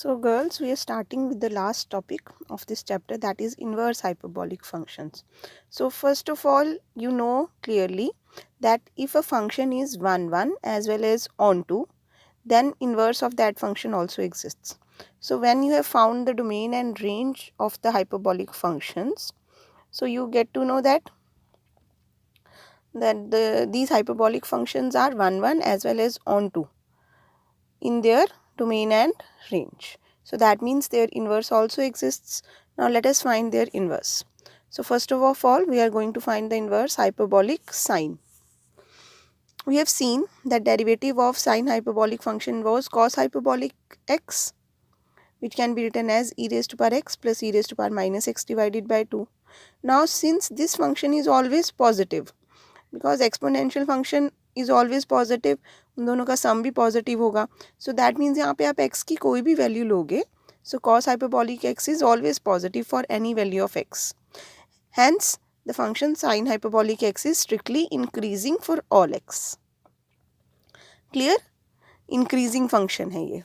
So girls, we are starting with the last topic of this chapter, that is inverse hyperbolic functions. So first of all, you know clearly that if a function is 1 1 as well as onto, then inverse of that function also exists. So when you have found the domain and range of the hyperbolic functions, so you get to know that these hyperbolic functions are 1 1 as well as onto in their domain and range. So that means their inverse also exists. Now let us find their inverse. So first of all, we are going to find the inverse hyperbolic sine. We have seen that derivative of sine hyperbolic function was cos hyperbolic x, which can be written as e raised to power x plus e raised to power minus x divided by 2. Now since this function is always positive, because exponential function is always positive, उन दोनों का सम भी positive होगा, so that means यहाँ पे आप x की कोई भी वैल्यू लोगे, so cos hyperbolic x is always positive for any value of x. Hence the function sin hyperbolic x is strictly increasing for all x. Clear? Increasing function है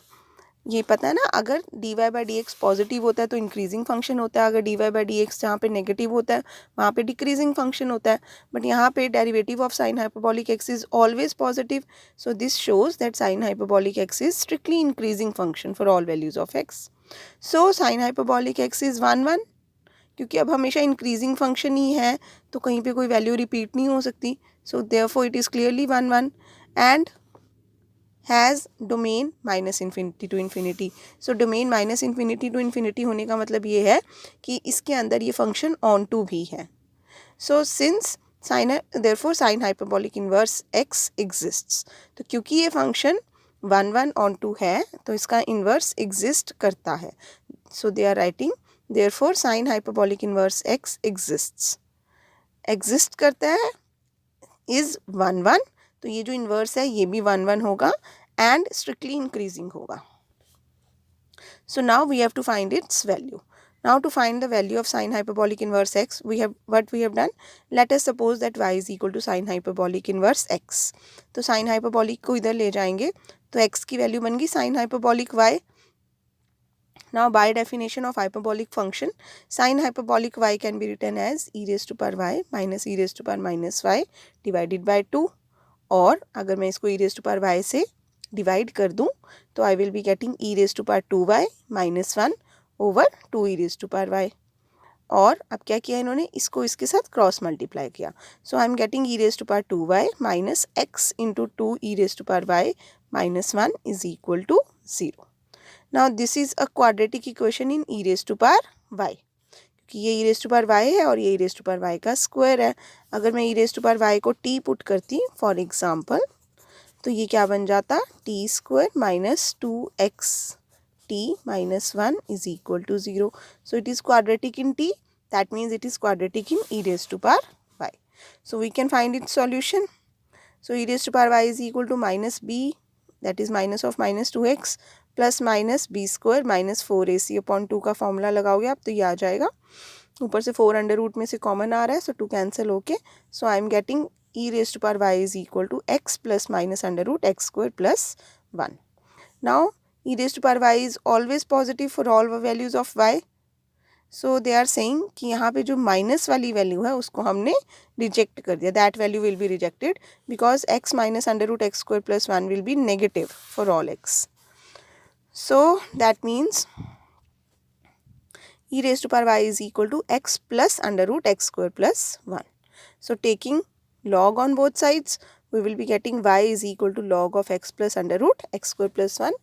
ये पता है ना. अगर dy by D x positive होता है तो increasing function होता है, अगर dy बाई डी एक्स जहाँ पे नेगेटिव होता है वहाँ पे डिक्रीजिंग फंक्शन होता है. बट यहाँ पे derivative of sine hyperbolic x is always positive, so this shows that sine hyperbolic x is strictly increasing function for all values of x. So sine hyperbolic x is 1 1, क्योंकि अब हमेशा increasing function ही है तो कहीं पे कोई value repeat नहीं हो सकती. So therefore it is clearly 1 1 and has domain minus infinity to infinity. So domain minus infinity to infinity होने का मतलब ये है कि इसके अंदर ये फंक्शन ऑन टू भी है. So since sign therefore sine hyperbolic inverse x exists, तो क्योंकि ये फंक्शन 1 1 ऑन टू है तो इसका इन्वर्स एग्जिस्ट करता है. So they are writing therefore sine hyperbolic inverse x exists. Exist करता है इज 1 1, तो ये जो इन्वर्स है ये भी 1 1 होगा एंड स्ट्रिक्टली इंक्रीजिंग होगा. So now we have to find its value. Now to find the value of sine hyperbolic inverse x, we have done. Let us suppose that y is equal to sine hyperbolic inverse x. तो sine hyperbolic को इधर ले जाएंगे तो x की value बन गई sine hyperbolic y. Now by definition of hyperbolic function, sine hyperbolic y can be written as e raised to power y minus e raised to power minus y divided by 2. और अगर मैं इसको e raised to power y से divide कर दूं तो I will be getting e raised to power 2y minus 1 over 2 e raised to power y. और अब क्या किया इन्होंने, इसको इसके साथ क्रॉस मल्टीप्लाई किया. So I am getting e raised to power 2y minus x into 2 e raised to power y minus 1 is equal to 0. Now this is a quadratic equation in e raised to power y, क्योंकि ये e raised to power y है और ये e raised to power y का square है. अगर मैं e raised to power y को t पुट करती फॉर एग्जाम्पल, तो ये क्या बन जाता, T square minus 2x t minus 1 is equal to 0. So it is quadratic in t, that means it is quadratic in e raised to power y. So we can find its solution. So e raised to power y is equal to minus b, that is minus of minus 2x plus minus b square minus 4ac upon 2 का formula लगाओगे आप तो ये आ जाएगा. ऊपर से 4 under root में से कॉमन आ रहा है, सो 2 कैंसिल होके so I am getting e raised to power y is equal to x plus minus under root x square plus 1. Now e raised to power y is always positive for all values of y. So they are saying कि यहाँ पे जो minus वाली value है उसको हमने reject कर दिया. That value will be rejected because x minus under root x square plus 1 will be negative for all x. So that means e raised to power y is equal to x plus under root x square plus 1. So taking log on both sides, we will be getting y is equal to log of x plus under root x square plus 1.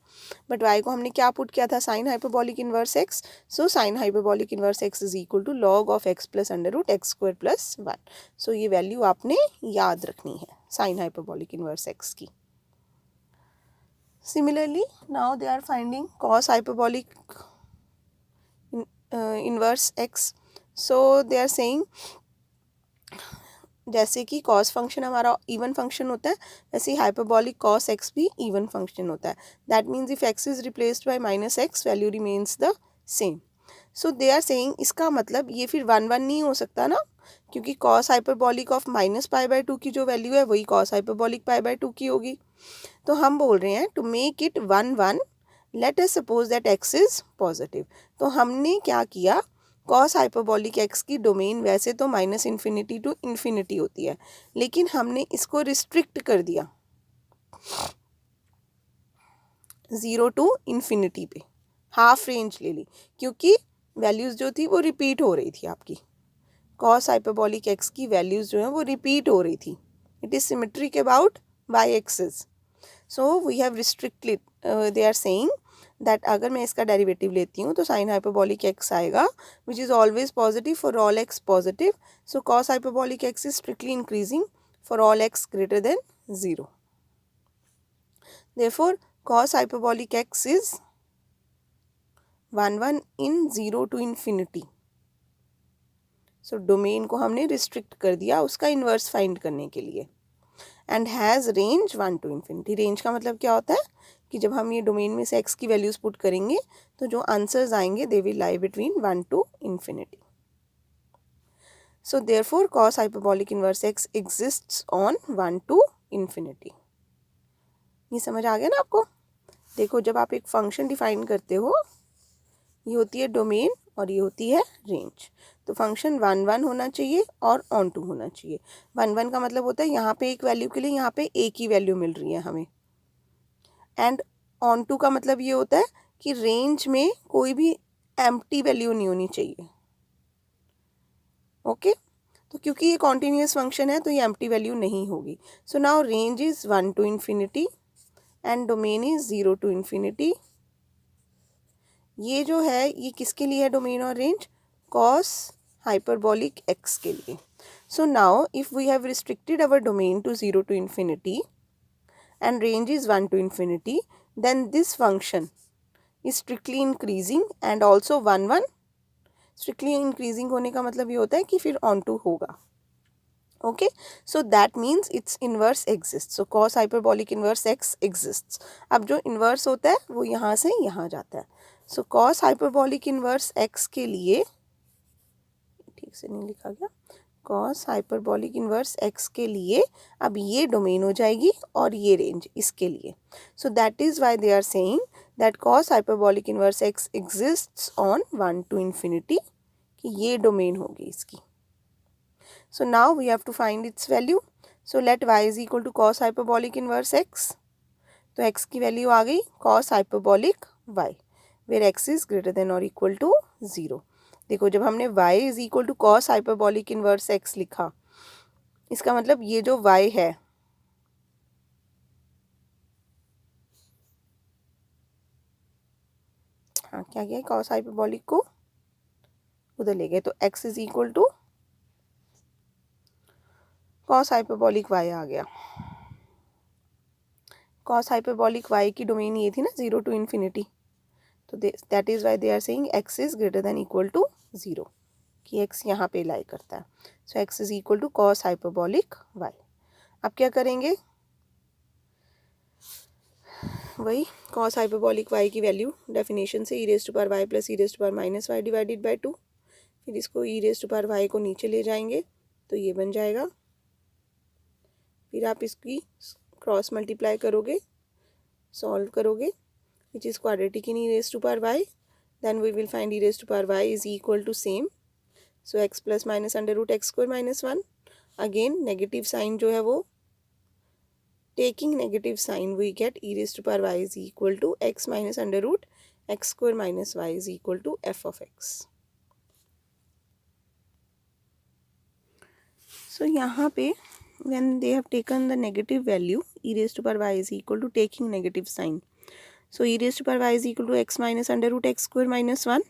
But y को हमने क्या put किया था, sin hyperbolic inverse x. So sin hyperbolic inverse x is equal to log of x plus under root x square plus 1. So ये value आपने याद रखनी है sin hyperbolic inverse x की. Similarly, now they are finding cos hyperbolic inverse x. So they are saying जैसे कि cos function हमारा even function होता है वैसे ही हाइपरबॉलिक cos x भी इवन फंक्शन होता है. That means if x is replaced by minus x value remains the same. So they are saying इसका मतलब ये फिर 1 1 नहीं हो सकता ना, क्योंकि cos hyperbolic of minus pi by 2 की जो वैल्यू है वही cos हाइपरबॉलिक पाई बाय 2 की होगी. तो हम बोल रहे हैं to make it 1 1 let us suppose that x is positive. तो हमने क्या किया, कॉस हाइपरबॉलिक x की डोमेन वैसे तो -∞ टू इन्फिनिटी होती है, लेकिन हमने इसको रिस्ट्रिक्ट कर दिया 0 टू इन्फिनिटी पे, हाफ रेंज ले ली, क्योंकि वैल्यूज़ जो थी वो रिपीट हो रही थी आपकी। कॉस हाइपरबॉलिक x की वैल्यूज़ जो हैं वो रिपीट हो रही थी। It is symmetric about y axis. So we have restricted, they are saying that अगर मैं इसका डेरिवेटिव लेती हूँ तो साइन हाइपरबॉलिक x आएगा which is always positive for all x positive. So cos hyperbolic x is strictly increasing for all x greater than 0। Therefore cos hyperbolic x is 1 in 0 to infinity। So domain को हमने restrict कर दिया उसका inverse find करने के लिए। And has range 1 to infinity। Range का मतलब क्या होता है कि जब हम ये डोमेन में से x की वैल्यूज़ पुट करेंगे तो जो आंसर्स आएंगे they will lie between 1 to infinity। So therefore cos hyperbolic inverse x exists on 1 to infinity। ये समझ आ गया ना आपको? देखो, जब आप एक फंक्शन डिफाइन करते हो, ये होती है डोमेन और ये होती है रेंज। तो फंक्शन 1 होना चाहिए और ऑन टू होना चाहिए। 1 का मतलब होता है यहाँ पे एक वैल्यू के लिए यहाँ पे एक ही वैल्यू मिल रही है हमें। एंड ऑन टू का मतलब ये होता है कि रेंज में कोई भी एम्प्टी वैल्यू नहीं होनी चाहिए। ओके, तो क्योंकि ये कॉन्टिन्यूस फंक्शन है तो ये एम्प्टी वैल्यू नहीं होगी। So now range is 1 to infinity and domain is 0 to infinity। ये जो है ये किसके लिए है डोमेन और रेंज? कॉस हाइपरबॉलिक x के लिए। So now if we have restricted our domain to 0 to infinity and range is 1 to infinity, then this function is strictly increasing and also 1 strictly increasing होने का मतलब ये होता है कि फिर on to होगा। Okay, so that means it's inverse exist. So cos hyperbolic inverse x exists. अब जो इन्वर्स होता है वो यहाँ से यहाँ जाता है। So cos hyperbolic inverse x के लिए, ठीक से नहीं लिखा गया, कॉस हाइपरबॉलिक इन्वर्स x के लिए अब ये डोमेन हो जाएगी और ये रेंज इसके लिए। So that is why they are saying that cos hyperbolic inverse x exists on 1 to infinity, कि ये डोमेन होगी इसकी। So now we have to find its value. So let y is equal to cos hyperbolic inverse x. तो x की value आ गई cos hyperbolic y, where x is greater than or equal to 0। देखो, जब हमने y is equal to cos hyperbolic inverse x लिखा, इसका मतलब ये जो y है, हाँ क्या किया, cos hyperbolic को उधर ले गए, तो x is equal to cos hyperbolic y आ गया। cos hyperbolic y की डोमेन ये थी ना 0 to infinity, तो that is why they are saying x is greater than equal to 0, कि x यहाँ पे लाई करता है। सो x is equal to cos hyperbolic y। अब क्या करेंगे, वही cos हाइपरबॉलिक y की वैल्यू डेफिनेशन से e raise to power y plus e raise to power minus y divided by 2, फिर इसको e raise to power y को नीचे ले जाएंगे तो ये बन जाएगा। फिर आप इसकी क्रॉस मल्टीप्लाई करोगे, सॉल्व करोगे, which is quadratic in e raised to power y, then we will find e raised to power y is equal to same, so x plus minus under root x square minus 1। again negative sign जो है वो, taking negative sign we get e raised to power y is equal to x minus under root x square minus y is equal to f of x। so यहाँ पे when they have taken the negative value e raised to power y is equal to taking negative sign, so e raise to power Y is equal to x minus under root x square minus 1।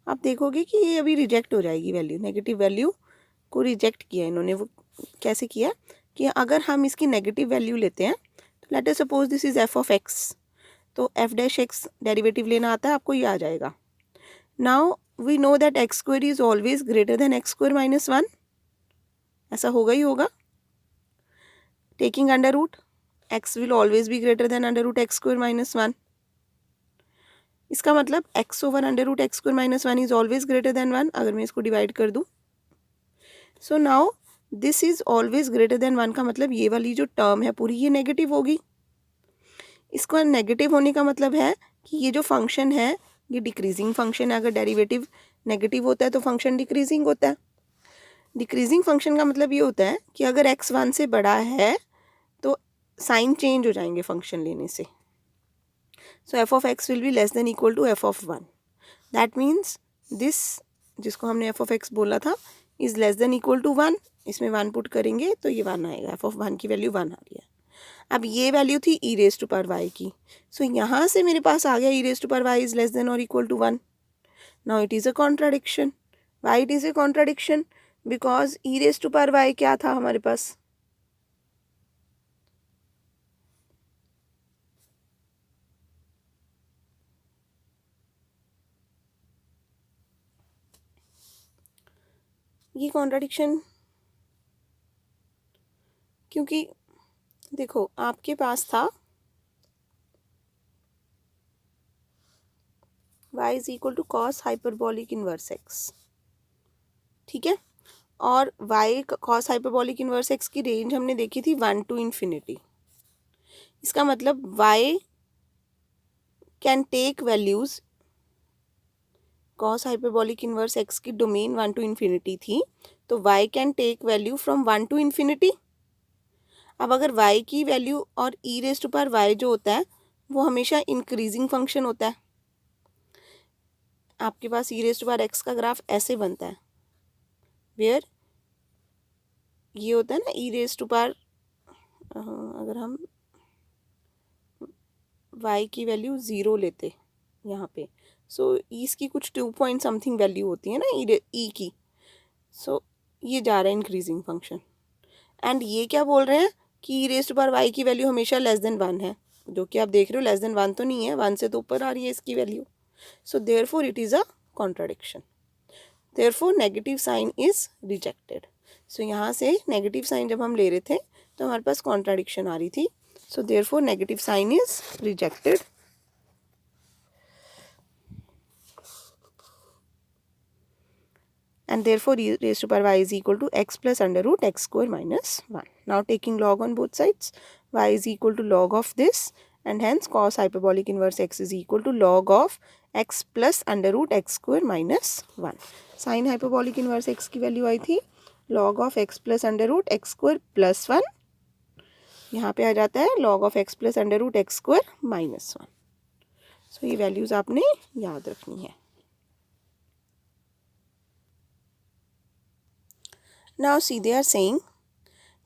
आप देखोगे कि ये अभी reject हो जाएगी value, negative value को reject किया इन्होंने। वो कैसे किया कि अगर हम इसकी नेगेटिव वैल्यू लेते हैं तो let us suppose this is f of x, तो एफ डैश एक्स डेरिवेटिव लेना आता है आपको, ये आ जाएगा। Now we know that x square is always greater than x square minus 1, ऐसा होगा ही होगा। Taking under root x will always be greater than under root x square minus 1। इसका मतलब x over under root x square minus 1 is always greater than 1, अगर मैं इसको divide कर दूँ। So now this is always greater than 1 का मतलब ये वाली जो टर्म है पूरी ये नेगेटिव होगी। इसका नेगेटिव होने का मतलब है कि ये जो फंक्शन है ये डिक्रीजिंग फंक्शन है। अगर डेरिवेटिव नेगेटिव होता है तो फंक्शन डिक्रीजिंग होता है। डिक्रीजिंग फंक्शन का मतलब ये होता है कि अगर x 1 से बड़ा है तो साइन चेंज हो जाएंगे फंक्शन लेने से। So F of X will be less than equal to F of 1। That means this, जिसको हमने एफ ऑफ एक्स बोला था, is less than equal to 1। इसमें 1 पुट करेंगे तो ये 1 आएगा। एफ ऑफ 1 की वैल्यू 1 आ रही है। अब ये वैल्यू थी E raise to power Y की। सो यहाँ से मेरे पास आ गया E raise to power Y is less than और equal to 1। Now it is a contradiction. Why it is a contradiction? Because E raise to power Y क्या था हमारे पास? ये कॉन्ट्राडिक्शन क्योंकि देखो आपके पास था y is equal to cos hyperbolic inverse x, ठीक है, और y cos hyperbolic inverse x की रेंज हमने देखी थी 1 टू इन्फिनिटी। इसका मतलब y can take values, cos hyperbolic inverse x की डोमेन 1 टू इन्फिनिटी थी, तो y can take value from 1 to infinity. अब अगर y की वैल्यू और e raise to power y जो होता है वो हमेशा इंक्रीजिंग फंक्शन होता है। आपके पास ई रेज टू पावर एक्स का ग्राफ ऐसे बनता है, वेयर ये होता है ना ई रेज टू पावर, अगर हम y की वैल्यू 0 लेते यहाँ पे, सो इसकी कुछ 2 पॉइंट समथिंग वैल्यू होती है ना ई की। सो ये जा रहा है इंक्रीजिंग फंक्शन, एंड ये क्या बोल रहे हैं कि ई रेज टू पावर y की वैल्यू हमेशा लेस देन 1 है, जो कि आप देख रहे हो लेस देन 1 तो नहीं है, 1 से तो ऊपर आ रही है इसकी value. So therefore it is a contradiction, therefore negative sign is rejected. So यहाँ से नेगेटिव साइन जब हम ले रहे थे तो हमारे पास कॉन्ट्राडिक्शन आ रही थी। So therefore negative sign is rejected. And therefore e raised to power y is equal to x plus under root x square minus 1. Now taking log on both sides, y is equal to log of this, and hence cos hyperbolic inverse x is equal to log of x plus under root x square minus 1. Sin hyperbolic inverse x की value आई थी log of x plus under root x square plus 1, यहाँ पे आ जाता है log of x plus under root x square minus 1. So ये values आपने याद रखनी है। Now see they are saying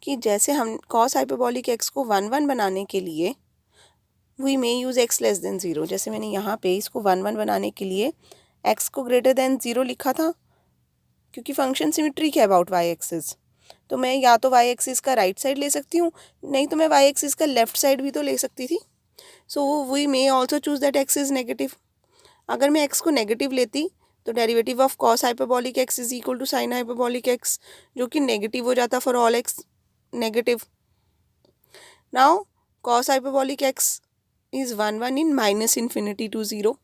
कि जैसे हम कॉस हाइपरबॉलिक एक्स को 1 1 बनाने के लिए we may use x less than 0, जैसे मैंने यहाँ पे इसको 1 1 बनाने के लिए एक्स को ग्रेटर देन 0 लिखा था, क्योंकि फंक्शन सिमेट्रिक है अबाउट वाई एक्सिस। तो मैं या तो वाई एक्सिस का राइट साइड ले सकती हूँ, नहीं तो मैं वाई एक्सिस का लेफ्ट साइड भी तो ले सकती थी। So we may also choose that x is negative. अगर मैं एक्स को नेगेटिव लेती तो derivative of cos hyperbolic x is equal to sine hyperbolic x, जो कि नेगेटिव हो जाता for all x negative. Now cos hyperbolic x is 1 1 in minus infinity to 0,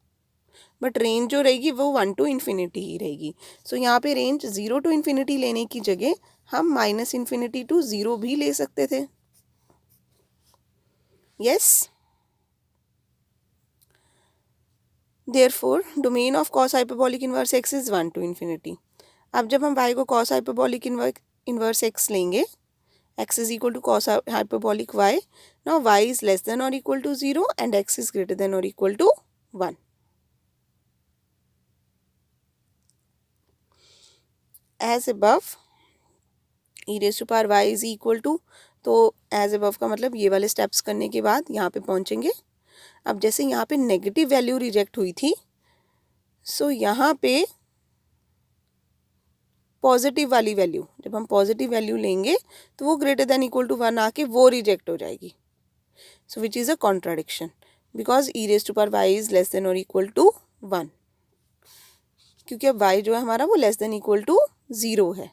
but range जो रहेगी वो 1 टू इन्फिनिटी ही रहेगी। सो यहाँ पे रेंज 0 टू इन्फिनिटी लेने की जगह हम माइनस इन्फिनिटी टू 0 भी ले सकते थे। Yes, therefore domain of cos hyperbolic inverse x is 1 to infinity. अब जब हम y को कॉस हाइपरबॉलिक इनवर्स x लेंगे, x is equal to cos hyperbolic y. Now y is less than or equal to 0 and x is greater than or equal to 1. As above, e raised to power y is equal to, तो as above का मतलब ये वाले steps करने के बाद यहाँ पे पहुँचेंगे। अब जैसे यहाँ पे नेगेटिव वैल्यू रिजेक्ट हुई थी, सो यहाँ पे पॉजिटिव वाली वैल्यू, जब हम पॉजिटिव वैल्यू लेंगे तो वो ग्रेटर देन इक्वल टू 1 आके वो रिजेक्ट हो जाएगी। So which is a contradiction, because E raise to power Y is less than और इक्वल टू 1, क्योंकि अब y जो है हमारा वो लेस देन इक्वल टू 0 है।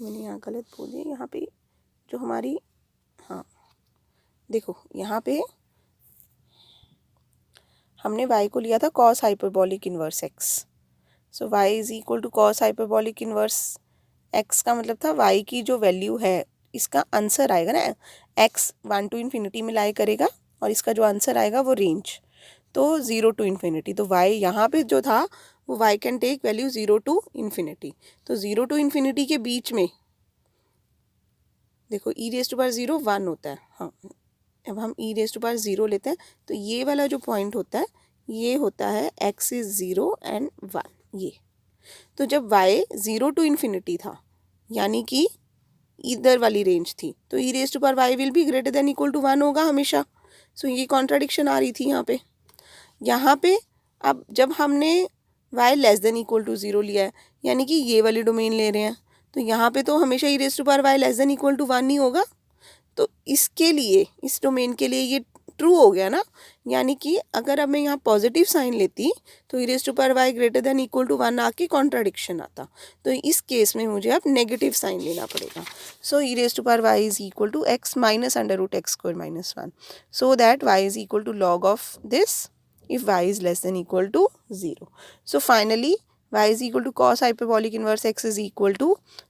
मैंने यहाँ गलत बोल दिया, यहाँ पे जो हमारी, हाँ देखो यहाँ पे हमने y को लिया था cos hyperbolic inverse x। So y is equal to cos hyperbolic inverse x का मतलब था y की जो वैल्यू है इसका आंसर आएगा ना, x 1 to इन्फिनिटी में लाई करेगा और इसका जो आंसर आएगा वो रेंज, तो 0 to इन्फिनिटी। तो y यहाँ पे जो था वो y can take value 0 to infinity. तो 0 to इन्फिनिटी के बीच में देखो e रेज़ टू पावर 0 1 होता है। हाँ, अब हम e रेज़ टू पावर 0 लेते हैं तो ये वाला जो पॉइंट होता है ये होता है x इज़ 0 एंड 1 ये। तो जब y 0 to इन्फिनिटी था यानी कि इधर वाली रेंज थी, तो e raise to power y will be greater than equal to 1 होगा हमेशा। सो ये कॉन्ट्राडिक्शन आ रही थी यहाँ पे अब जब हमने y less than equal to 0 लिया है यानी कि ये वाली डोमेन ले रहे हैं, तो यहाँ पे तो हमेशा e raise to power y less than equal to 1 ही होगा। तो इसके लिए, इस डोमेन के लिए ये ट्रू हो गया ना, यानी कि अगर अब मैं यहाँ पॉजिटिव साइन लेती तो e raise to power y greater than equal to 1 आके कॉन्ट्राडिक्शन आता। तो इस केस में मुझे अब नेगेटिव साइन लेना पड़ेगा। So e raise to power y is equal to x minus under root x square minus 1, so that y is equal to log of this if y is less than equal to 0. So finally y is equal to cos hyperbolic inverse x is equal to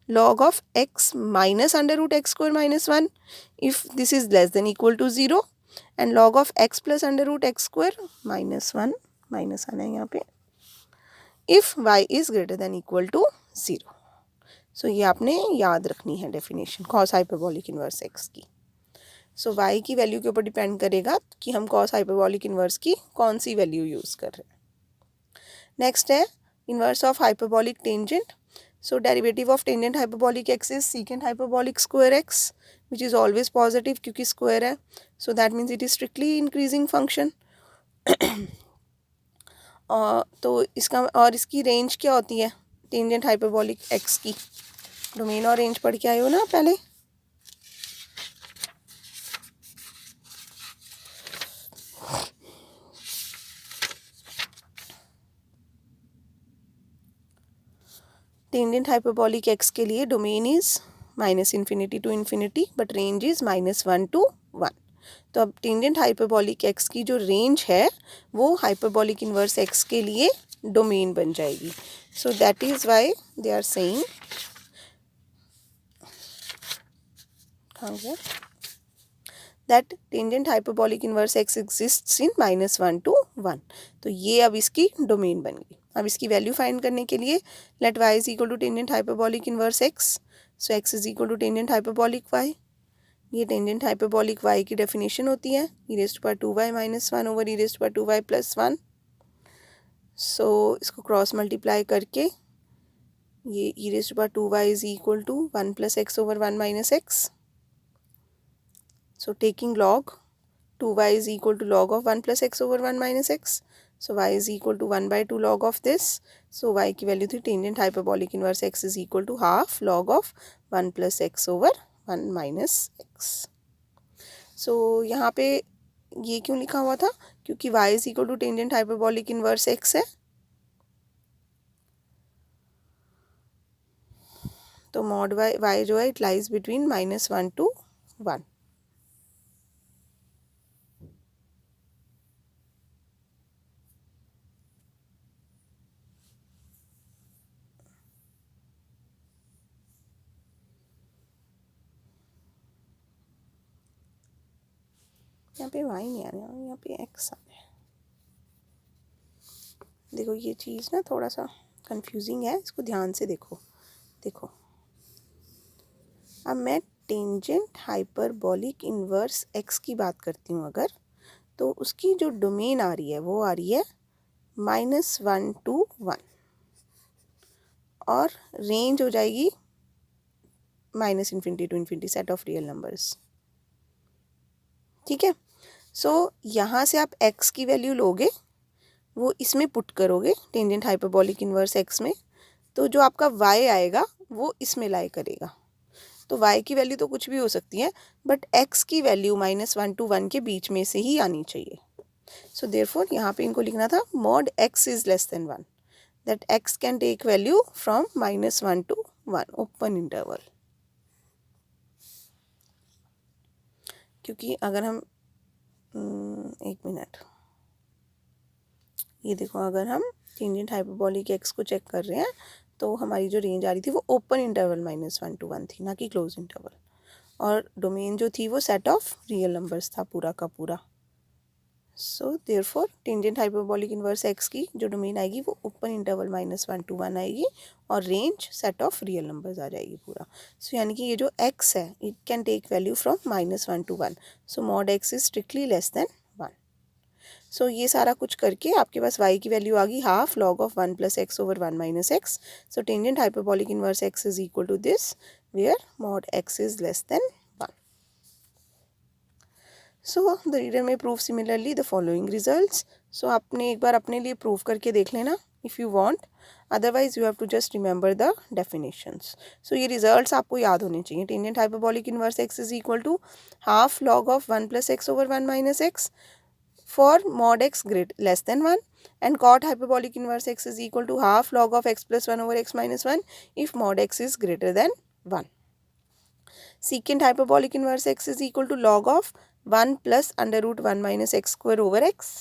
log of x minus under root x square minus 1 if this is less than equal to 0 and log of x plus under root x square minus 1 minus आना है यहाँ पे if y is greater than equal to 0. So ये आपने याद रखनी है definition cos hyperbolic inverse x की। सो y की वैल्यू के ऊपर डिपेंड करेगा कि हम cos हाइपरबॉलिक इन्वर्स की कौन सी वैल्यू यूज़ कर रहे हैं। नेक्स्ट है inverse of hyperbolic tangent. So derivative of tangent hyperbolic x is secant hyperbolic square x which is always positive क्योंकि स्क्वायर है। So that means it is strictly increasing function. तो इसका और इसकी रेंज क्या होती है टेंजेंट हाइपरबॉलिक एक्स की? डोमेन और रेंज पढ़ के आए हो ना पहले। टेंजेंट हाइपरबॉलिक एक्स के लिए domain is minus infinity to infinity but range is -1 to 1। तो अब टेंजेंट हाइपरबॉलिक एक्स की जो रेंज है वो हाइपरबॉलिक इन्वर्स एक्स के लिए डोमेन बन जाएगी। So that is why they are saying that tangent hyperbolic inverse x exists in -1 to 1। तो ये अब इसकी डोमेन बन गई। अब इसकी वैल्यू फाइंड करने के लिए let y is equal to tangent hyperbolic inverse x। So x is equal to tangent hyperbolic y। ये टेंजेंट हाइपरबॉलिक y की डेफिनेशन होती है e raise to power 2y minus 1 over e raise to power 2y plus 1। So इसको cross multiply करके ये e raise to power 2y is equal to 1 plus x over 1 minus x. So taking log 2y is equal to log of 1 plus x over 1 minus x. So y is equal to 1 by 2 log of this. So y की value थी tangent hyperbolic inverse x is equal to half log of 1 plus x over 1 minus x. So यहाँ पे ये क्यों लिखा हुआ था? क्योंकि y is equal to tangent hyperbolic inverse x है। तो मॉड y जो है इट लाइज बिटवीन -1 to 1। यहाँ पे y नहीं आ रहा है, यहाँ पे x आ रहा है। देखो ये चीज़ ना थोड़ा सा कंफ्यूजिंग है, इसको ध्यान से देखो। अब मैं टेंजेंट हाइपरबॉलिक इन्वर्स x की बात करती हूँ अगर, तो उसकी जो डोमेन आ रही है वो आ रही है -1 to 1 और रेंज हो जाएगी -infinity to infinity set of real numbers. ठीक है। सो यहाँ से आप x की वैल्यू लोगे, वो इसमें पुट करोगे टेंजेंट हाइपरबॉलिक इन्वर्स x में, तो जो आपका y आएगा वो इसमें लाई करेगा। तो y की वैल्यू तो कुछ भी हो सकती है बट x की वैल्यू -1 to 1 के बीच में से ही आनी चाहिए। सो देयरफॉर यहाँ पे इनको लिखना था mod x is less than 1, that x can take value from -1 to 1 open interval. क्योंकि अगर हम एक मिनट, ये देखो अगर हम टेंजेंट हाइपरबॉलिक एक्स को चेक कर रहे हैं तो हमारी जो रेंज आ रही थी वो ओपन इंटरवल -1 to 1 थी, ना कि क्लोज इंटरवल। और डोमेन जो थी वो सेट ऑफ रियल नंबर्स था पूरा का पूरा। So therefore tangent hyperbolic inverse x की जो डोमेन आएगी वो ओपन इंटरवल -1 to 1 आएगी और range set of real numbers आ जाएगी पूरा। सो यानी कि ये जो एक्स है it can take value from -1 to 1। So mod X is strictly less than 1। सो ये सारा कुछ करके आपके पास y की वैल्यू आ गई half log of 1 + x over 1 - x। So tangent hyperbolic inverse x is equal to this where mod x is less than 1। So the reader may prove similarly the following results. So आपने एक बार अपने लिए prove करके देख लेना if you want, otherwise you have to just remember the definitions. So ये results आपको याद होने चाहिए। Tangent hyperbolic inverse x is equal to half log of 1 + x over 1 - x for mod x less than 1, and cot hyperbolic inverse x is equal to half log of x plus 1 over x minus 1 if mod x is greater than 1. Secant hyperbolic inverse x is equal to log of 1 plus under root 1 minus x square over x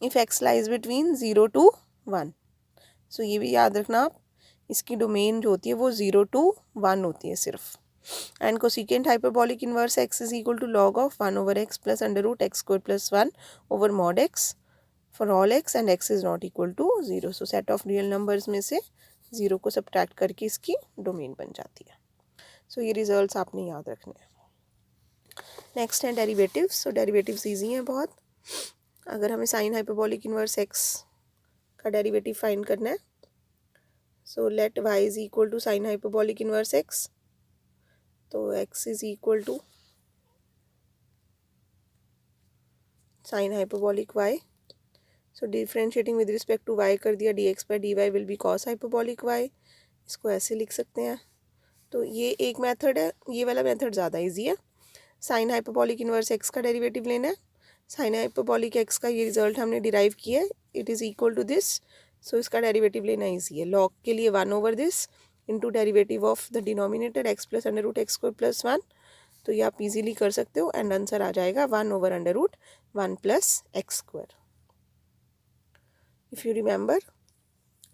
if x lies between 0 to 1. So ये भी याद रखना आप, इसकी domain जो होती है वो 0 to 1 होती है सिर्फ। And cosecant hyperbolic inverse x is equal to log of 1 over x plus under root x square plus 1 over mod x for all x and x is not equal to 0. So set of real numbers में से 0 को subtract करके इसकी domain बन जाती है। So ये results आपने याद रखने हैं। नेक्स्ट है डेरिवेटिव्स। सो डेरिवेटिव्स ईजी हैं बहुत। अगर हमें साइन हाइपरबॉलिक इन्वर्स x का डेरिवेटिव फाइंड करना है, so let y is equal to sine hyperbolic inverse x। तो x is equal to sine hyperbolic y। So differentiating with respect to y कर दिया, dx/dy will be cos hyperbolic y। इसको ऐसे लिख सकते हैं। तो ये एक मेथड है, ये वाला मेथड ज़्यादा इजी है। साइन हाइपरबॉलिक इन्वर्स x का डेरिवेटिव लेना है। साइन हाइपरबॉलिक x का ये रिजल्ट हमने डिराइव किया है, it is equal to this. So इसका डेरिवेटिव लेना ईजी है। लॉग के लिए 1 over this into derivative of the denominator x plus under root x square plus 1। तो ये आप इजीली कर सकते हो एंड आंसर आ जाएगा 1 over under root 1 plus x square. If you remember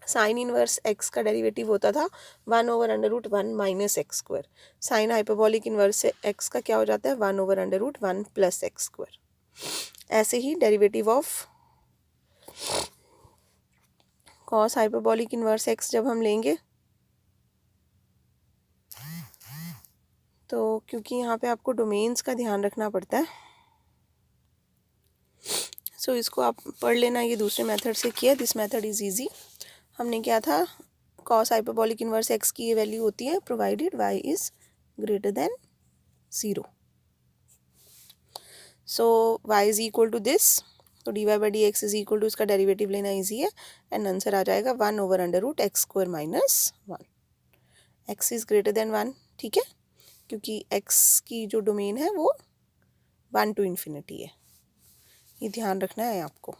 sine inverse x का डेरिवेटिव होता था 1 over under root 1 minus x square. Sine hyperbolic inverse से x का क्या हो जाता है 1 over under root 1 plus x square. ऐसे ही derivative of cos hyperbolic inverse x जब हम लेंगे, तो क्योंकि यहाँ पे आपको डोमेन्स का ध्यान रखना पड़ता है, सो इसको आप पढ़ लेना। ये दूसरे मेथड से किया, दिस मेथड इज़ इजी। हमने क्या था, कॉस हाइपरबॉलिक इनवर्स x की ये वैल्यू होती है provided y is greater than 0। So y is equal to this. तो dy/dx इज इक्वल टू इसका डेरिवेटिव लेना इजी है एंड आंसर आ जाएगा 1 over under root x square minus 1। x is greater than 1, ठीक है, क्योंकि x की जो डोमेन है वो 1 to इन्फिनिटी है, ये ध्यान रखना है आपको।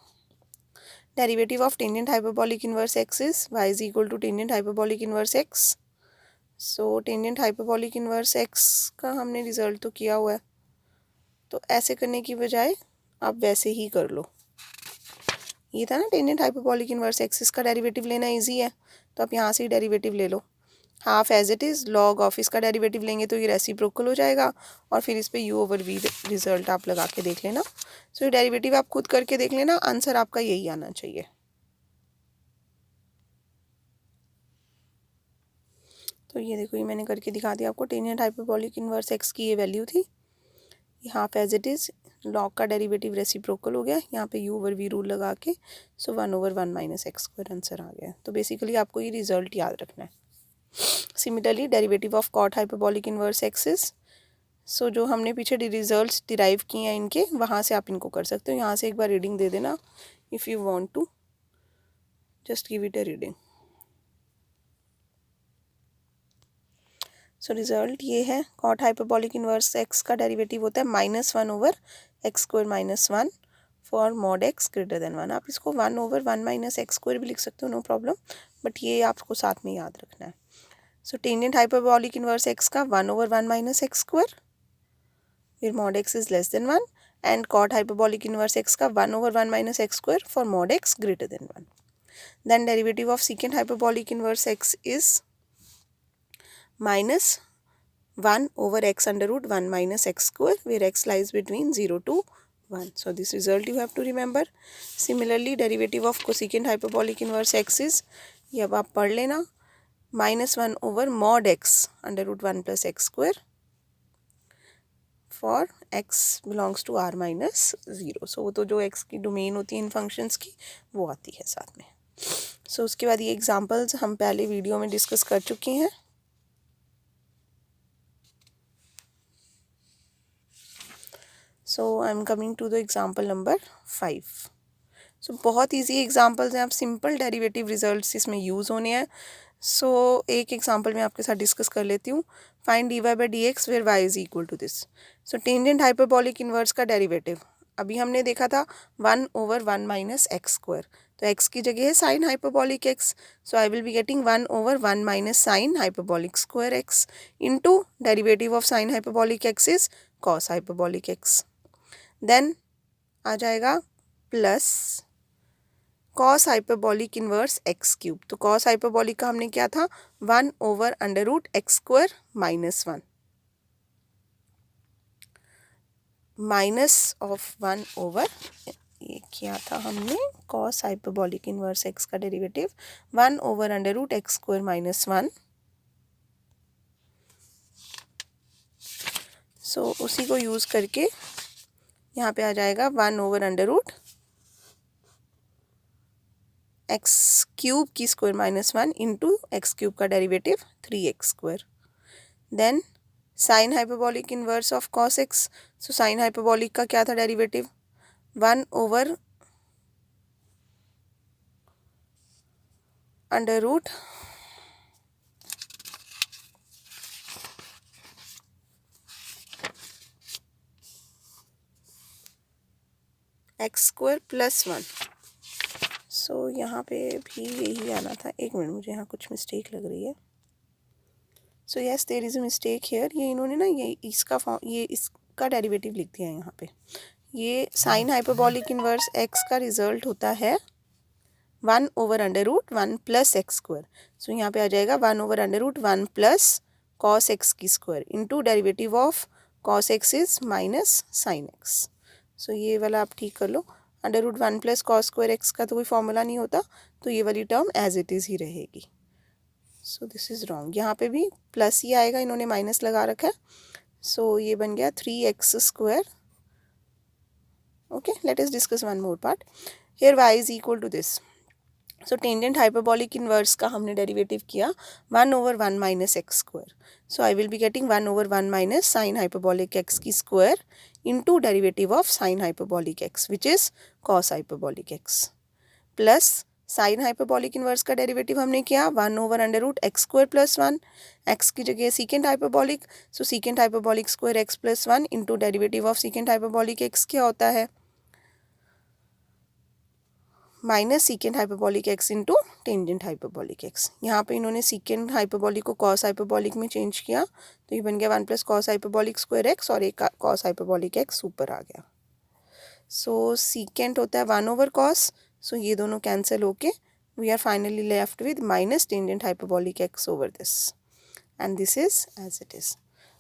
Derivative of tangent hyperbolic inverse x is y is equal to tangent hyperbolic inverse x। So tangent hyperbolic inverse x का हमने रिजल्ट तो किया हुआ है, तो ऐसे करने की बजाय आप वैसे ही कर लो। ये था ना टेंजेंट हाइपरबॉलिक इनवर्स x, इसका डेरिवेटिव लेना इजी है, तो आप यहाँ से ही डेरिवेटिव ले लो। Half as it is log of इसका डेरिवेटिव लेंगे तो ये रेसिप्रोकल हो जाएगा और फिर इस पे u over v रिजल्ट आप लगा के देख लेना। सो ये डेरिवेटिव आप खुद करके देख लेना, आंसर आपका यही आना चाहिए। तो ये देखो, ये मैंने करके दिखा दिया आपको। टेंजेंट हाइपरबॉलिक इनवर्स x की ये वैल्यू थी, ये half as it is log का डेरिवेटिव रेसिप्रोकल हो गया, यहाँ पे u over v रूल लगा के, so 1 over 1 minus x square answer आ गया। तो बेसिकली आपको ये रिजल्ट याद रखना है। Similarly derivative of cot hyperbolic inverse x is, so जो हमने पीछे रिजल्ट्स डिराइव किए हैं इनके, वहाँ से आप इनको कर सकते हो। यहाँ से एक बार रीडिंग दे देना if you want to, just give it a reading. So result ये है, कॉट हाइपरबॉलिक इनवर्स x का डेरिवेटिव होता है -1 over x square minus 1 for mod x greater than 1। आप इसको 1 over 1 माइनस एक्स स्क्वायर भी लिख सकते हो, नो प्रॉब्लम, बट ये आपको साथ में याद रखना है। So tangent hyperbolic inverse x का 1 over 1 माइनस एक्स स्क्वायर, फिर mod x is less than 1, and cot hyperbolic inverse x का 1 over 1 minus x square for mod x greater than 1। Then derivative of second hyperbolic inverse x is minus 1 over x under root 1 minus x square, where x lies between 0 to 1. So this result you have to remember. Similarly, derivative of cosecant hyperbolic inverse x is, ये अब आप पढ़ लेना, -1 over mod x under root 1 plus x square for x belongs to r minus 0. So वो तो जो x की domain होती है इन फंक्शंस की वो आती है साथ में. So उसके बाद ये एग्जांपल्स हम पहले वीडियो में डिस्कस कर चुके हैं. So I am coming to the example number 5. So बहुत ईजी एग्जांपल्स हैं, आप सिंपल डेरिवेटिव रिजल्ट्स इसमें यूज़ होने हैं. सो एक एग्जांपल मैं आपके साथ डिस्कस कर लेती हूँ. Find dy by D X where y is equal to this. So tangent hyperbolic inverse का डेरिवेटिव अभी हमने देखा था 1 over 1 माइनस एक्स स्क्वायर. तो x की जगह है sine hyperbolic x. So I will be getting 1 over 1 minus sine hyperbolic square x into derivative of sine hyperbolic x is cos hyperbolic x. Then आ जाएगा plus cos hyperbolic inverse x cube. तो cos hyperbolic का हमने क्या था 1 over under root x square minus 1 minus of 1 over, ये क्या था हमने कॉस हाइपरबॉलिक इन्वर्स एक्स का derivative 1 over under root x square minus 1. So उसी को यूज़ करके यहाँ पे आ जाएगा 1 over under root X cube की square minus 1 into X cube का derivative 3x square. Then sine hyperbolic inverse of cos X. So sine hyperbolic का क्या था derivative 1 over under root x square plus 1. सो यहाँ पे भी यही आना था. एक मिनट, मुझे यहाँ कुछ मिस्टेक लग रही है. So yes there is a mistake here. ये इन्होंने ना ये इसका डेरिवेटिव लिख दिया है यहाँ पे. ये साइन हाइपरबॉलिक इन्वर्स एक्स का रिजल्ट होता है 1 over under root 1 plus x square. So यहाँ पे आ जाएगा 1 over under root 1 plus cos x की square into derivative of cos x is minus sine x. So ये वाला आप ठीक कर लो. Under root 1 plus cos square x का तो कोई फॉर्मूला नहीं होता, तो ये वाली टर्म एज इट इज़ ही रहेगी. So this is wrong. यहाँ पे भी प्लस ही आएगा, इन्होंने माइनस लगा रखा है. सो ये बन गया 3x square. Okay, let us discuss one more part. Here y is equal to this. So tangent hyperbolic inverse का हमने डेरिवेटिव किया 1 over 1 minus x square. So I will be getting 1 over 1 minus sine hyperbolic x की square into derivative of sine hyperbolic x which is cos hyperbolic x plus sine hyperbolic inverse का derivative हमने किया 1 over under root x square plus 1. X की जगह secant hyperbolic. So secant hyperbolic square x plus 1 into derivative of secant hyperbolic x क्या होता है minus secant hyperbolic x into tangent hyperbolic x. यहाँ पे इन्होंने सीकेंट हाइपरबॉलिक को cos hyperbolic में चेंज किया, तो ये बन गया 1 plus cos hyperbolic square x और एक कॉस हाइपरबॉलिक एक्स ऊपर आ गया. सो सीकेंट होता है 1 over कॉस. सो ये दोनों कैंसिल होके we are finally left with minus tangent hyperbolic x over this and this is as it is.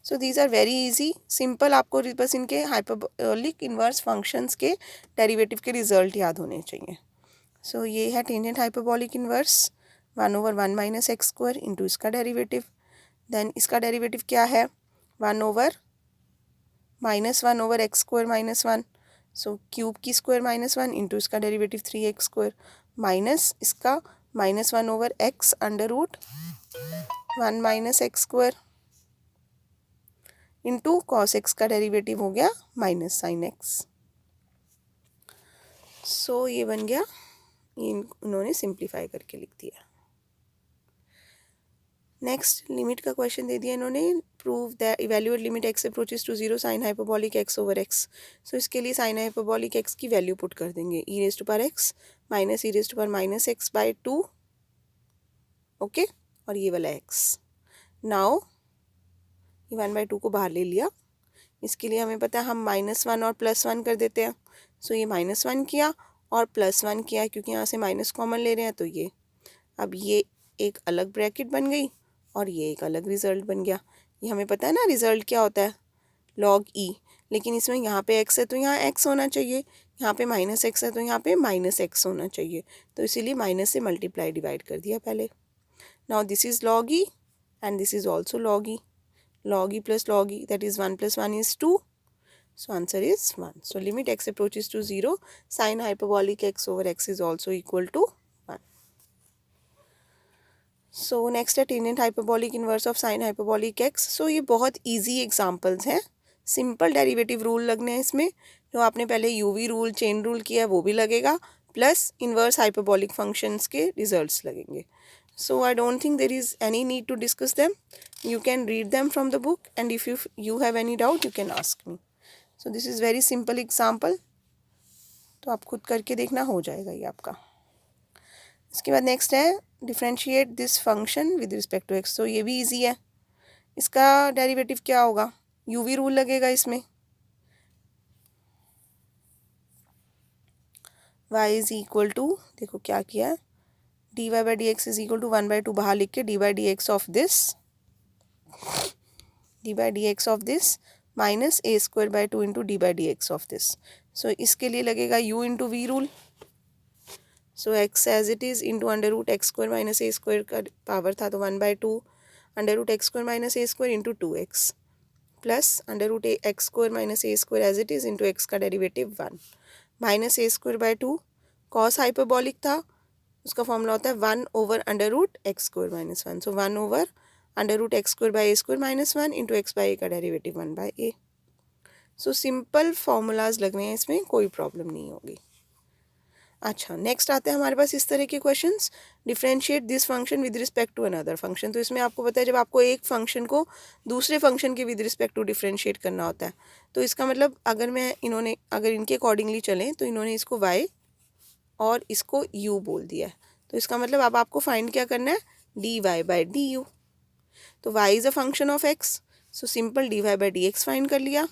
So these are very easy simple. आपको बस इनके हाइपरबॉलिक इन्वर्स फंक्शंस के डेरिवेटिव के रिजल्ट याद होने चाहिए. सो ये है tangent hyperbolic inverse 1 over 1 minus x square into इसका डेरिवेटिव. देन इसका डेरिवेटिव क्या है 1 over minus 1 over x square minus 1. सो क्यूब की स्क्वायर माइनस 1 इंटू इसका डेरिवेटिव 3x स्क्वायर माइनस इसका minus 1 over x under root 1 minus x square into cos x का derivative हो गया माइनस साइन एक्स. सो ये बन गया, ये उन्होंने सिंप्लीफाई करके लिख दिया. नेक्स्ट लिमिट का क्वेश्चन दे दिया इन्होंने. Prove the evaluate limit x approaches to 0 sine hyperbolic x over x. So इसके लिए साइन हाइपरबॉलिक एक्स की वैल्यू पुट कर देंगे e raise to power x minus e raise to power minus x by 2. Okay, और ये वाला x. Now ये 1/2 को बाहर ले लिया. इसके लिए हमें पता है हम -1 और +1 कर देते हैं. सो ये -1 किया और +1 किया, क्योंकि यहाँ से माइनस कॉमन ले रहे हैं तो ये अब ये एक अलग ब्रैकेट बन गई और ये एक अलग रिजल्ट बन गया। ये हमें पता है ना रिजल्ट क्या होता है, log e, लेकिन इसमें यहाँ पे x है तो यहाँ x होना चाहिए, यहाँ पे माइनस x है तो यहाँ पे माइनस x होना चाहिए, तो इसीलिए माइनस से मल्टीप्लाई डिवाइड कर दिया पहले। Now this is log e and this is also log e. Log e plus log e, that is 1 plus 1 is 2. So answer is 1. So limit x approaches to 0, sin hyperbolic x over x is also equal to 1. So next है tangent hyperbolic inverse of sin hyperbolic x. So ये बहुत easy examples हैं, simple derivative rule लगने हैं इसमें, जो आपने पहले यूवी रूल चेन रूल किया है वो भी लगेगा, प्लस इन्वर्स हाइपरबॉलिक फंक्शंस के रिजल्ट्स लगेंगे. So I don't think there is any need to discuss them. You can read them from the book, and if you have any doubt you can ask me. So this is very simple example, तो आप खुद करके देखना, हो जाएगा ये आपका. इसके बाद नेक्स्ट है differentiate this function with respect to x. तो ये भी इजी है, इसका डेरिवेटिव क्या होगा, यूवी रूल लगेगा इसमें. y इज इक्वल टू, देखो क्या किया है, dy by D x is equal to 1/2 बाहर लिख के dy d x of this minus a square by 2 into d by D x of this. So इसके लिए लगेगा u into v rule. So x as it is into under root x square minus a square का power था तो 1/2 under root x square minus a square into 2x plus under root x square minus a square as it is into x का derivative 1 minus a square by 2. Cos hyperbolic था, उसका formula होता है 1 over under root x square minus 1. So 1 over under root x square by a square minus 1 into x by a का derivative 1 by a. So simple formulas लग रहे हैं इसमें, कोई प्रॉब्लम नहीं होगी. अच्छा, नेक्स्ट आते हैं हमारे पास इस तरह के questions. Differentiate this function with respect to another function. तो इसमें आपको पता है जब आपको एक फंक्शन को दूसरे फंक्शन के विद रिस्पेक्ट टू डिफरेंशिएट करना होता है, तो इसका मतलब अगर इनके अकॉर्डिंगली चलें तो इन्होंने इसको y और इसको u बोल दिया है, तो इसका मतलब अब आपको फाइंड क्या करना है, dy बाई डी यू. तो y is a function of x, so simple dy by D x find कर लिया,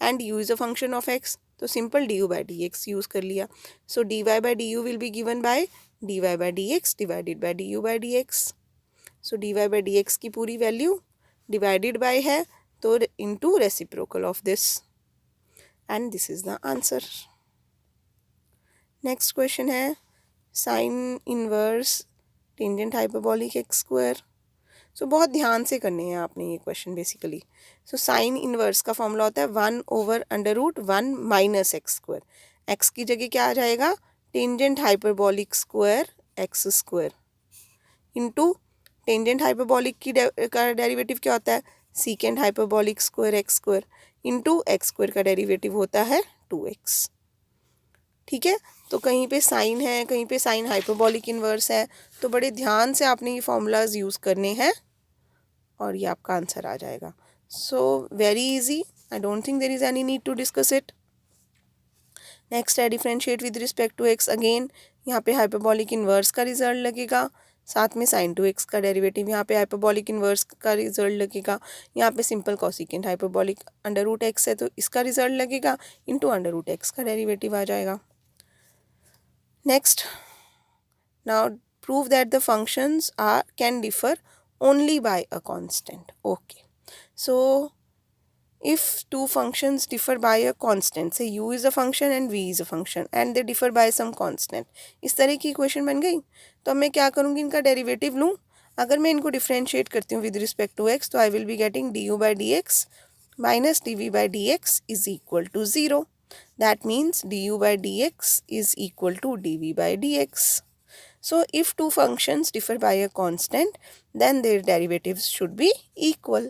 and u is a function of x, तो simple du by D x use कर लिया. सो dy by D you will be given by dy by D x divided by du by D x. So dy by D x की पूरी value divided by है तो into reciprocal of this, and this is the answer. Next question है sine inverse tangent hyperbolic x square. So बहुत ध्यान से करने हैं आपने ये question basically. So sine inverse का फॉर्मूला होता है 1 over under root 1 minus x square. X की जगह क्या आ जाएगा, tangent hyperbolic square x square into tangent hyperbolic का डेरिवेटिव क्या होता है, secant hyperbolic square x square into x square का डेरिवेटिव होता है 2x. ठीक है, तो कहीं पे साइन है, कहीं पे साइन हाइपरबॉलिक इन्वर्स है, तो बड़े ध्यान से आपने ये फॉर्मूलाज यूज़ करने हैं और ये आपका आंसर आ जाएगा. So very easy, I don't think there is any need to discuss it. Next है differentiate with respect to x. Again यहाँ पे हाइपरबॉलिक इन्वर्स का रिजल्ट लगेगा, साथ में साइन टू एक्स का डेरिवेटिव, यहाँ पे हाइपरबॉलिक इन्वर्स का रिजल्ट लगेगा, यहाँ पे simple cosecant hyperbolic under root x है तो इसका रिजल्ट लगेगा इंटू अंडर रूट एक्स का डेरिवेटिव आ जाएगा. Next, now prove that the functions can differ only by a constant. Okay, so if two functions differ by a constant, say u is a function and v is a function and they differ by some constant, इस तरह की equation बन गई. तो अब मैं क्या करूँगी, इनका डेरिवेटिव लूँ. अगर मैं इनको डिफ्रेंशिएट करती हूँ विद रिस्पेक्ट टू x, तो I will be getting du by D x minus dv by D x is equal to 0. That means du by dx is equal to dv by dx. So if two functions differ by a constant, then their derivatives should be equal.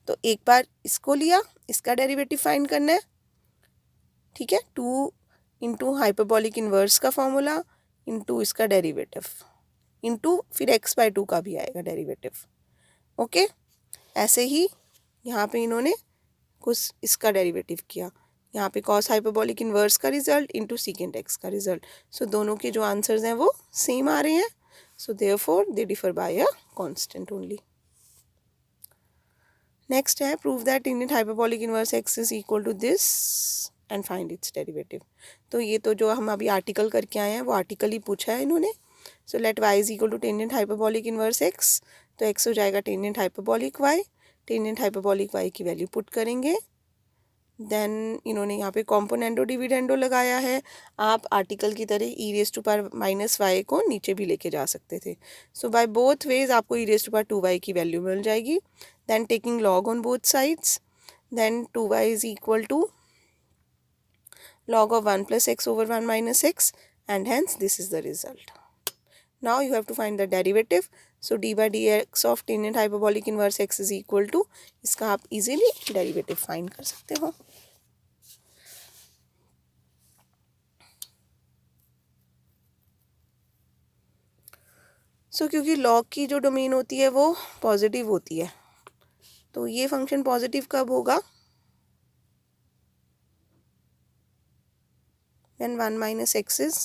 तो एक बार इसको लिया, इसका derivative find करना है. ठीक है, 2 into hyperbolic inverse का फॉर्मूला इंटू इसका डेरिवेटिव इंटू फिर x बाई 2 का भी आएगा डेरिवेटिव. ओके, ऐसे ही यहाँ पे इन्होंने कुछ इसका डेरिवेटिव किया, यहाँ पे कॉस हाइपरबॉलिक इन्वर्स का रिजल्ट इंटू सीकेंट एक्स का रिजल्ट. सो दोनों के जो आंसर्स हैं वो सेम आ रहे हैं. So therefore they differ by a constant only. Next है prove that tangent hyperbolic inverse x is equal to this and find its derivative. तो ये तो जो हम अभी आर्टिकल करके आए हैं वो आर्टिकल ही पूछा है इन्होंने. So let y is equal to tangent hyperbolic inverse x, तो x हो जाएगा tangent hyperbolic y, tangent hyperbolic y की वैल्यू पुट करेंगे। देन इन्होंने यहाँ पे कॉम्पोनेंडो डिविडेंडो लगाया है। आप आर्टिकल की तरह e raise to power minus y को नीचे भी लेके जा सकते थे। सो बाय बोथ वेज आपको ई रेज टू पावर 2y की वैल्यू मिल जाएगी। Then taking log on both sides, then 2y is equal to log of 1 plus x over 1 minus x, and hence this is the result. Now you have to find the derivative. So d by dx of tangent hyperbolic inverse x is equal to, इसका आप easily derivative find कर सकते हो। क्योंकि log की जो domain होती है वो पॉजिटिव होती है, तो ये फंक्शन पॉजिटिव कब होगा, when 1 minus x is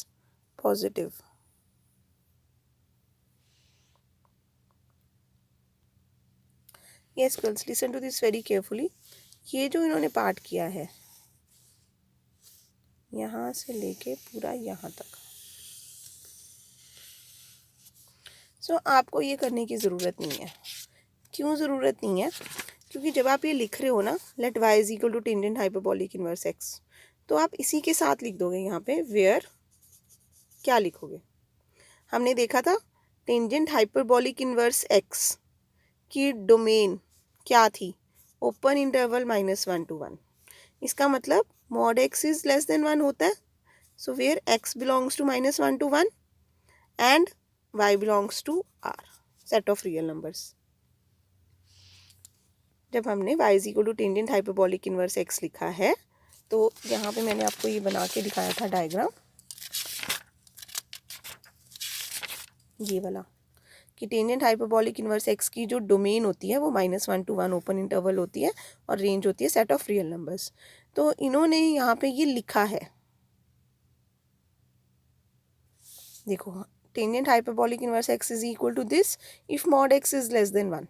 positive. Yes girls, listen to this very carefully. ये जो इन्होंने पार्ट किया है यहाँ से लेके पूरा यहाँ तक, आपको ये करने की ज़रूरत नहीं है। क्यों ज़रूरत नहीं है? क्योंकि जब आप ये लिख रहे हो ना, let y is equal to tangent hyperbolic inverse x, तो आप इसी के साथ लिख दोगे यहाँ पे वेयर, क्या लिखोगे, हमने देखा था टेंजेंट हाइपरबॉलिक इनवर्स x की डोमेन क्या थी, ओपन इंटरवल -1 to 1। इसका मतलब mod x is less than 1 होता है। So where x belongs to -1 to 1 and y belongs to r, set of real numbers. जब हमने y is equal to tangent hyperbolic inverse x लिखा है, तो यहाँ पे मैंने आपको ये बना के दिखाया था डायग्राम, ये वाला, कि टेंजेंट हाइपरबॉलिक इनवर्स x की जो डोमेन होती है वो -1 to 1 ओपन इंटरवल होती है और रेंज होती है सेट ऑफ रियल नंबर्स। तो इन्होंने यहाँ पे ये लिखा है, देखो, tangent hyperbolic inverse x is equal to this if mod x is less than 1।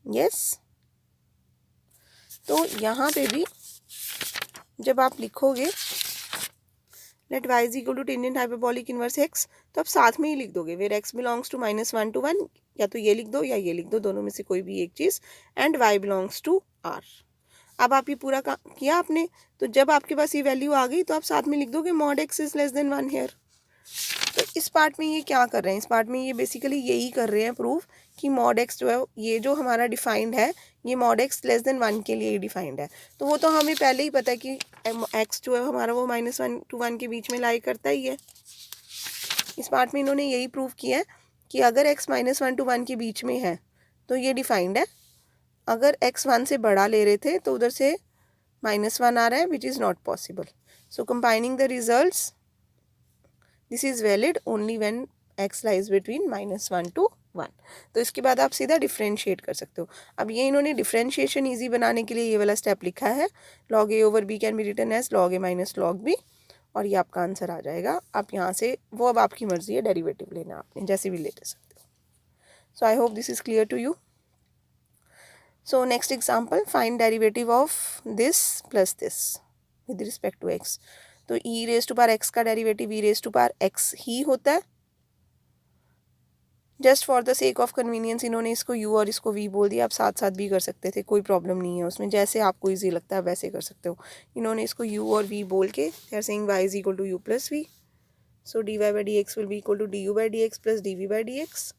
Yes, तो यहाँ पे भी जब आप लिखोगे let y is equal to tangent hyperbolic inverse x, तो आप साथ में ही लिख दोगे where x belongs to -1 to 1, या तो ये लिख दो या ये लिख दो, दोनों में से कोई भी एक चीज़, and y belongs to r। अब आप ये पूरा काम किया आपने, तो जब आपके पास ये वैल्यू आ गई तो आप साथ में लिख दोगे mod x is less than 1 here. तो इस पार्ट में ये क्या कर रहे हैं, इस पार्ट में ये बेसिकली यही कर रहे हैं प्रूफ कि मॉड x जो है, ये जो हमारा डिफाइंड है, ये मॉड x लेस देन 1 के लिए ही डिफाइंड है। तो वो तो हमें पहले ही पता है कि x जो है हमारा वो -1 to 1 के बीच में लाई करता ही है। इस पार्ट में इन्होंने यही प्रूफ किया है कि अगर x -1 to 1 के बीच में है तो ये डिफाइंड है। अगर x 1 से बड़ा ले रहे थे तो उधर से -1 आ रहा है, which is not possible. So combining the results, this is valid only when x lies between -1 to 1। तो इसके बाद आप सीधा डिफ्रेंशिएट कर सकते हो। अब ये इन्होंने डिफ्रेंशिएशन ईजी बनाने के लिए ये वाला स्टेप लिखा है, log a over b can be written as log a minus log b, और ये आपका आंसर आ जाएगा। आप यहाँ से वो अब आपकी मर्जी है, डेरिवेटिव लेना आपने, जैसे भी ले सकते हो। So I hope this is clear to you. So next example, find derivative of this plus this with respect to x। तो e raise to power x का derivative e raise to power x ही होता है। Just for the sake of convenience इन्होंने इसको u और इसको v बोल दिया, आप साथ साथ भी कर सकते थे, कोई प्रॉब्लम नहीं है उसमें, जैसे आपको ईजी लगता है वैसे कर सकते हो। इन्होंने इसको u और v बोल के they are saying y is equal to u plus v, सो dy by dx will be equal to du by dx plus dv by dx।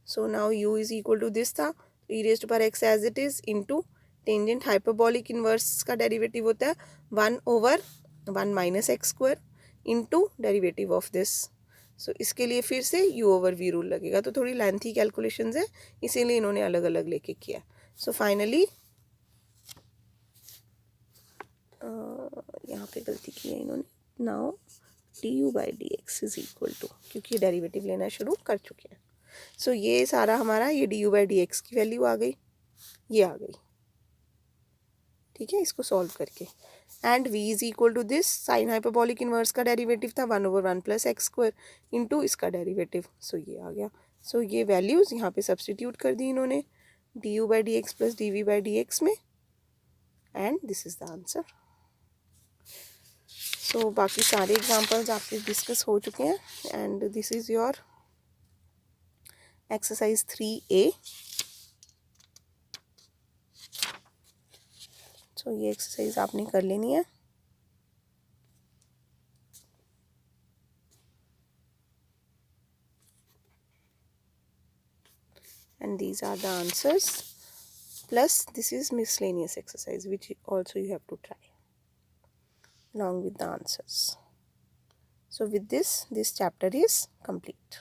So now u is equal to this था, e raise to power x as it is into tangent hyperbolic inverse का derivative होता है 1/1 minus x square into derivative of this. So इसके लिए फिर से u over v rule लगेगा, तो थोड़ी लेंथी कैलकुलेशंस है, इसीलिए इन्होंने अलग अलग लेके किया। सो फाइनली यहाँ पे गलती की है इन्होंने, now du by dx is equal to, क्योंकि डेरिवेटिव लेना शुरू कर चुके हैं। सो ये सारा हमारा ये du by dx की वैल्यू आ गई, ये आ गई, ठीक है, इसको सॉल्व करके। And v is equal to this, sine hyperbolic inverse का डेरिवेटिव था 1/1 प्लस एक्स स्क्वायर इंटू इसका डेरिवेटिव, सो ये आ गया। सो ये वैल्यूज़ यहाँ पे सब्सटीट्यूट कर दी इन्होंने du by dx plus dv by dx में, and this is the answer. So बाकी सारे एग्जाम्पल्स आपके डिस्कस हो चुके हैं and this is your exercise 3A. So ये एक्सरसाइज आपने कर लेनी है. And these are the answers, plus this is miscellaneous exercise which also you have to try along with the answers. So with this chapter is complete.